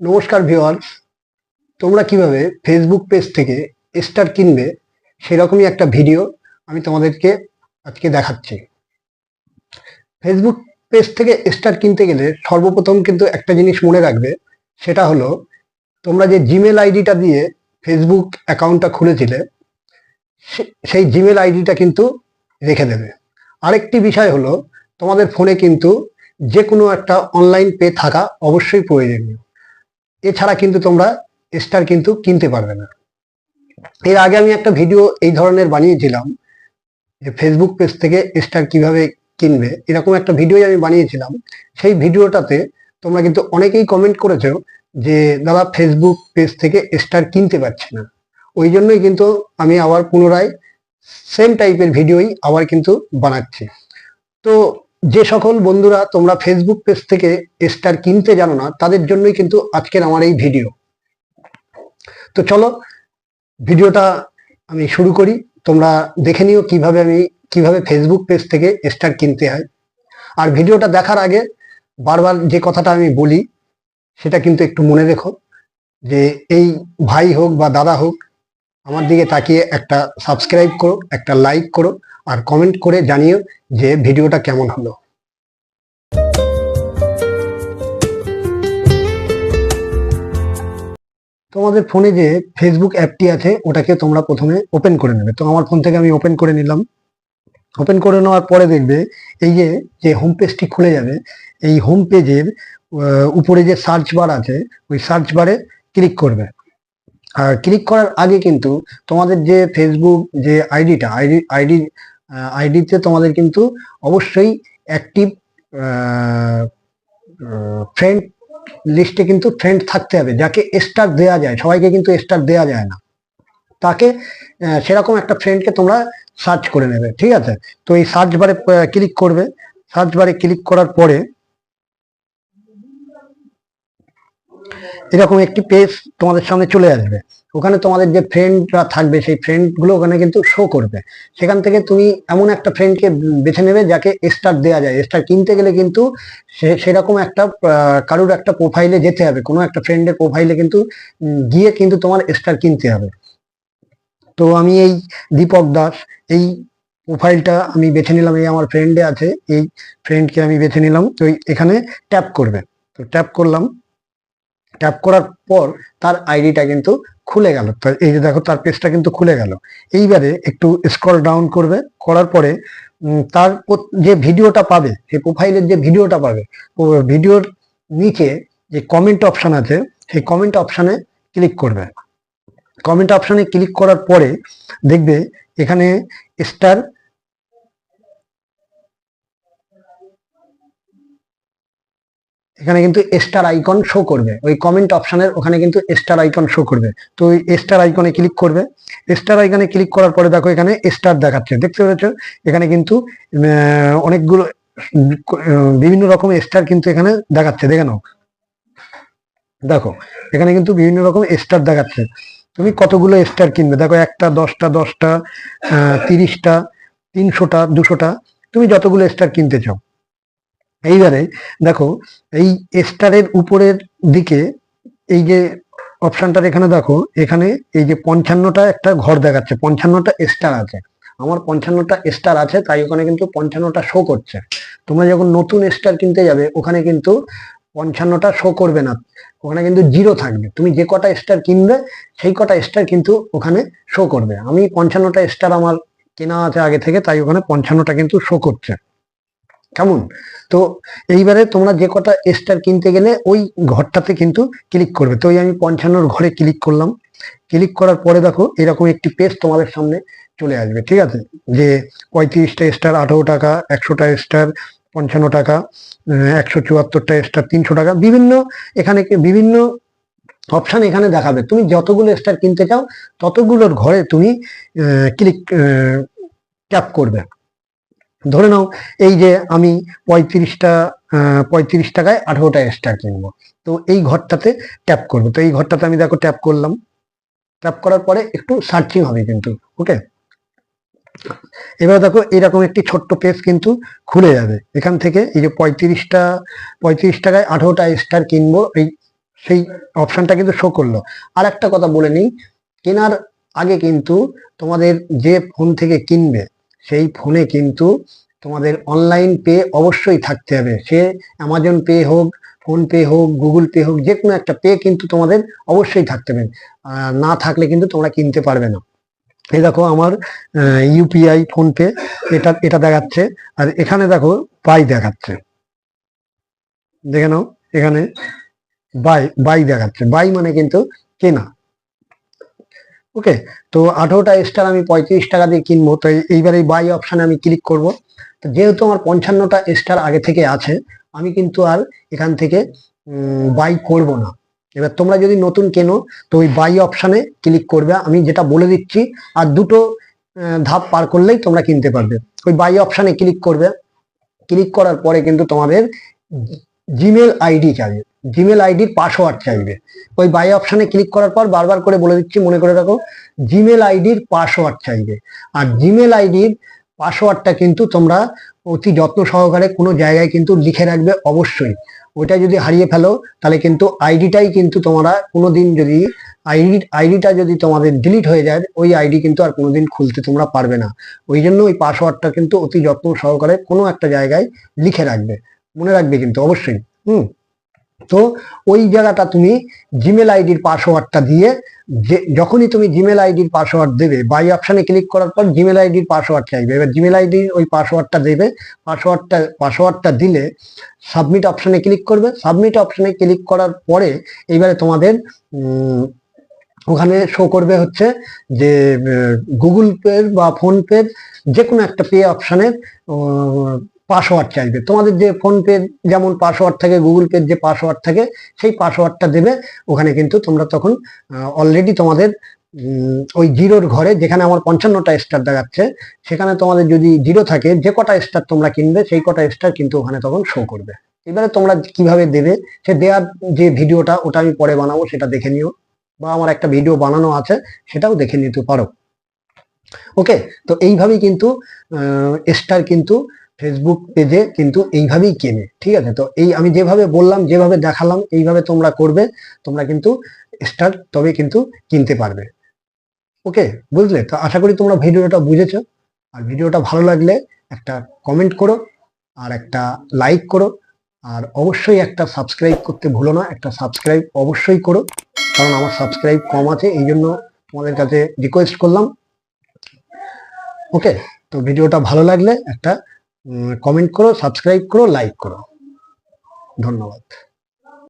নমস্কার ভিউয়ার্স, তোমরা কিভাবে ফেসবুক পেজ থেকে স্টার কিনবে সেরকমই একটা ভিডিও আমি তোমাদেরকে আজকে দেখাচ্ছি। ফেসবুক পেজ থেকে স্টার কিনতে গেলে সর্বপ্রথম কিন্তু একটা জিনিস মনে রাখবে, সেটা হলো তোমরা যে জিমেল আইডিটা দিয়ে ফেসবুক অ্যাকাউন্টটা খুলেছিলে সেই জিমেল আইডিটা কিন্তু রেখে দেবে। আরেকটি বিষয় হলো তোমাদের ফোনে কিন্তু যে কোনো একটা অনলাইন পে থাকা অবশ্যই প্রয়োজনীয়, এছাড়া কিন্তু তোমরা স্টার কিন্তু কিনতে পারবে না। এর আগে আমি একটা ভিডিও এই ধরনের বানিয়েছিলাম যে ফেসবুক পেজ থেকে স্টার কিভাবে কিনবে, এরকম একটা ভিডিও আমি বানিয়েছিলাম। সেই ভিডিওটাতে তোমরা কিন্তু অনেকেই কমেন্ট করেছো যে দাদা ফেসবুক পেজ থেকে স্টার কিনতে পারছে না। ওই জন্যই কিন্তু আমি আবার পুনরায় সেম টাইপের ভিডিওই আবার কিন্তু বানাচ্ছি। তো যে সকল বন্ধুরা তোমরা ফেসবুক পেজ থেকে স্টার কিনতে জানো না, তাদের জন্যই কিন্তু আজকের আমার এই ভিডিও। তো চলো ভিডিওটা আমি শুরু করি, তোমরা দেখে নিও কিভাবে ফেসবুক পেজ থেকে স্টার কিনতে হয়। আর ভিডিওটা দেখার আগে বারবার যে কথাটা আমি বলি সেটা কিন্তু একটু মনে রেখো, যে এই ভাই হোক বা দাদা হোক, আমার দিকে তাকিয়ে একটা সাবস্ক্রাইব করো, একটা লাইক করো, আর কমেন্ট করে জানিও যে ভিডিওটা কেমন হলো। তোমাদের ফোনে যে ফেসবুক অ্যাপটি আছে ওটাকে তোমরা প্রথমে ওপেন করে নেবে। তো আমার ফোন থেকে আমি ওপেন করে নিলাম। ওপেন করে নেওয়ার পরে দেখবে এই যে হোম পেজটি খুলে যাবে। এই হোম পেজের উপরে যে সার্চ বার আছে ওই সার্চ বারে ক্লিক করবে। আর ক্লিক করার আগে কিন্তু তোমাদের যে ফেসবুক যে আইডিতে তোমাদের কিন্তু অবশ্যই অ্যাক্টিভ ফ্রেন্ড লিস্টে কিন্তু ফ্রেন্ড থাকতে হবে, যাকে স্টার দেওয়া যায়। সবাইকে কিন্তু স্টার দেওয়া যায় না, তাকে সেরকম একটা ফ্রেন্ডকে তোমরা সার্চ করে নেবে, ঠিক আছে? তো এই সার্চ বারে ক্লিক করবে। সার্চ বারে ক্লিক করার পরে এরকম একটি পেজ তোমাদের সামনে চলে আসবে। ওখানে তোমাদের যে ফ্রেন্ডরা থাকবে সেই ফ্রেন্ডগুলো ওখানে কিন্তু শো করবে। সেখান থেকে তুমি এমন একটা ফ্রেন্ডকে বেছে নেবে যাকে স্টার দেওয়া যায়। স্টার কিনতে গেলে কিন্তু সেরকম একটা কারোর একটা প্রোফাইলে যেতে হবে, কোনো একটা ফ্রেন্ডের প্রোফাইলে কিন্তু গিয়ে কিন্তু তোমার স্টার কিনতে হবে। তো আমি এই দীপক দাস এই প্রোফাইলটা আমি বেছে নিলাম, এই আমার ফ্রেন্ডে আছে, এই ফ্রেন্ডকে আমি বেছে নিলাম। তো এখানে ট্যাপ করবে। তো ট্যাপ করলাম, ট্যাপ করার পর তার আইডিটা কিন্তু খুলে গেল। তো এই যে দেখো তার পেজটা কিন্তু খুলে গেল। এইবারে একটু স্ক্রল ডাউন করবে, করার পরে তার যে ভিডিওটা পাবে, সেই প্রোফাইলের যে ভিডিওটা পাবে, ভিডিওর নিচে যে কমেন্ট অপশন আছে সেই কমেন্ট অপশানে ক্লিক করবে। কমেন্ট অপশানে ক্লিক করার পরে দেখবে এখানে স্টার এখানে কিন্তু স্টার আইকন শো করবে। ওই কমেন্ট অপশনের ওখানে কিন্তু স্টার আইকন শো করবে। তো ওই স্টার আইকনে ক্লিক করবে। স্টার আইকনে ক্লিক করার পরে দেখো এখানে স্টার দেখাচ্ছে, দেখতে পেরেছো? এখানে কিন্তু অনেকগুলো বিভিন্ন রকম স্টার কিন্তু এখানে দেখাচ্ছে, দেখে নাও। দেখো এখানে কিন্তু বিভিন্ন রকম স্টার দেখাচ্ছে। তুমি কতগুলো স্টার কিনবে, দেখো 1টা 10টা 10টা 30টা 300টা 200টা, তুমি যতগুলো স্টার কিনতে চাও। এইবারে দেখো এই স্টারের উপরের দিকে এই যে অপশনটার এখানে দেখো, এখানে এই যে 55টা একটা ঘর দেখাচ্ছে, 55টা স্টার আছে। আমার 55টা স্টার আছে, তাই ওখানে কিন্তু 55টা শো করছে। তোমরা যখন নতুন স্টার কিনতে যাবে ওখানে কিন্তু 55টা শো করবে না, ওখানে কিন্তু 0 থাকবে। তুমি যে কটা স্টার কিনবে সেই কটা স্টার কিন্তু ওখানে শো করবে। আমি 55টা স্টার আমার কেনা আছে আগে থেকে, তাই ওখানে 55টা কিন্তু শো করছে। কেমন? তো এইবারে তোমরা যে কটা স্টার কিনতে গেলে ওই ঘরটাতে কিন্তু ক্লিক করবে। তো আমি 55 ঘরে ক্লিক করলাম। ক্লিক করার পরে দেখো এরকম একটি পেজ তোমাদের সামনে চলে আসবে, ঠিক আছে? যে 35টা স্টার 18 টাকা, 100টা স্টার 55 টাকা, 174টা স্টার 300 টাকা, বিভিন্ন অপশন এখানে দেখাবে। তুমি যতগুলো স্টার কিনতে চাও ততগুলোর ঘরে তুমি ট্যাপ করবে। ধরে নাও এই যে আমি 35 টাকায় 18টা স্টার কিনবো, তো এই ঘরটাতে ট্যাপ করবো। তো এই ঘরটাতে আমি দেখো ট্যাপ করলাম। ট্যাপ করার পরে একটু সার্চিং হবে কিন্তু, ওকে? এবার দেখো এরকম একটি ছোট্ট পেজ কিন্তু খুলে যাবে। এখান থেকে এই যে 35 টাকায় 18টা স্টার কিনবো, এই সেই অপশনটা কিন্তু শো করলো। আর একটা কথা বলে নিই, কেনার আগে কিন্তু তোমাদের যে ফোন থেকে কিনবে সেই ফোনে কিন্তু তোমাদের অনলাইন পে অবশ্যই থাকতে হবে। সে অ্যামাজন পে হোক, ফোন পে হোক, গুগল পে হোক, যে কোনো একটা পে কিন্তু তোমাদের অবশ্যই থাকতে হবে। না থাকলে কিন্তু তোমরা কিনতে পারবে না। এই দেখো আমার ইউপিআই, ফোন পে, এটা এটা দেখাচ্ছে। আর এখানে দেখো বাই দেখাচ্ছে, দেখে নাও এখানে বাই বাই দেখাচ্ছে। বাই মানে কিন্তু কেনা। ওকে, তো 18টা স্টার আমি 35 টাকা দিয়ে কিনবো, তো এইবার এই বাই অপশানে আমি ক্লিক করব। তো যেহেতু আমার 55টা স্টার আগে থেকে আছে, আমি কিন্তু আর এখান থেকে বাই করব না। এবার তোমরা যদি নতুন কেনো তো ওই বাই অপশানে ক্লিক করবে, আমি যেটা বলে দিচ্ছি। আর দুটো ধাপ পার করলেই তোমরা কিনতে পারবে। ওই বাই অপশানে ক্লিক করবে, ক্লিক করার পরে কিন্তু তোমাদের জিমেল আইডি চাইবে, জিমেল আইডির পাসওয়ার্ড চাইবে। ওই বাই অপশানে ক্লিক করার পর বারবার করে বলে দিচ্ছি, মনে করে রাখো, জিমেল আইডির পাসওয়ার্ড চাইবে। আর জিমেল আইডির পাসওয়ার্ডটা কিন্তু তোমরা অতি যত্ন সহকারে কোনো জায়গায় কিন্তু লিখে রাখবে অবশ্যই। ওইটা যদি হারিয়ে ফেলো তাহলে কিন্তু আইডিটাই কিন্তু তোমরা কোনোদিন যদি আইডিটা যদি তোমাদের ডিলিট হয়ে যায়, ওই আইডি কিন্তু আর কোনোদিন খুলতে তোমরা পারবে না। ওই জন্য ওই পাসওয়ার্ডটা কিন্তু অতি যত্ন সহকারে কোনো একটা জায়গায় লিখে রাখবে, মনে রাখবে কিন্তু অবশ্যই। তো ওই জায়গাটা তুমি জিমেল আইডির পাসওয়ার্ডটা দিয়ে, যে যখনই তুমি জিমেল আইডির পাসওয়ার্ড দেবে, বাই অপশানে ক্লিক করার পর জিমেল আইডির পাসওয়ার্ড চাইবে। এবার জিমেল আইডির ওই পাসওয়ার্ডটা দেবে। পাসওয়ার্ডটা দিলে সাবমিট অপশানে ক্লিক করবে। সাবমিট অপশানে ক্লিক করার পরে এইবারে তোমাদের ওখানে শো করবে হচ্ছে যে গুগল পে বা ফোন পে, যে কোনো একটা পে অপশানের পাসওয়ার্ড চাইবে। তোমাদের যে ফোন পে যেমন পাসওয়ার্ড থাকে, গুগল পের যে পাসওয়ার্ড থাকে, সেই পাসওয়ার্ডটা দেবে। ওখানে কিন্তু তোমরা তখন অলরেডি তোমাদের ওই জিরোর ঘরে, যেখানে আমার 55টা স্টার দেখাচ্ছে, সেখানে তোমাদের যদি জিরো থাকে, যে কটা স্টার তোমরা কিনবে সেই কটা স্টার কিন্তু ওখানে তখন শো করবে। এবারে তোমরা কিভাবে দেবে, সে দেওয়ার যে ভিডিওটা ওটা আমি পরে বানাবো, সেটা দেখে নিও, বা আমার একটা ভিডিও বানানো আছে সেটাও দেখে নিতে পারো। ওকে, তো এইভাবেই কিন্তু স্টার কিন্তু ফেসবুক পেজে কিন্তু এইভাবেই কেনে। ঠিক আছে, তো এই আমি যেভাবে বললাম, যেভাবে দেখালাম, এইভাবে তোমরা করবে, তোমরা কিন্তু স্টার তবে কিন্তু কিনতে পারবে। ওকে, বুঝলে? তো আশা করি তোমরা ভিডিওটা বুঝেছো। আর ভিডিওটা ভালো লাগলে একটা কমেন্ট করো, আর একটা লাইক করো, আর অবশ্যই একটা সাবস্ক্রাইব করতে ভুলো না। একটা সাবস্ক্রাইব অবশ্যই করো, কারণ আমার সাবস্ক্রাইব কম আছে, এই জন্য তোমাদের কাছে রিকোয়েস্ট করলাম। ওকে, তো ভিডিওটা ভালো লাগলে একটা কমেন্ট করো, সাবস্ক্রাইব করো, লাইক করো। ধন্যবাদ।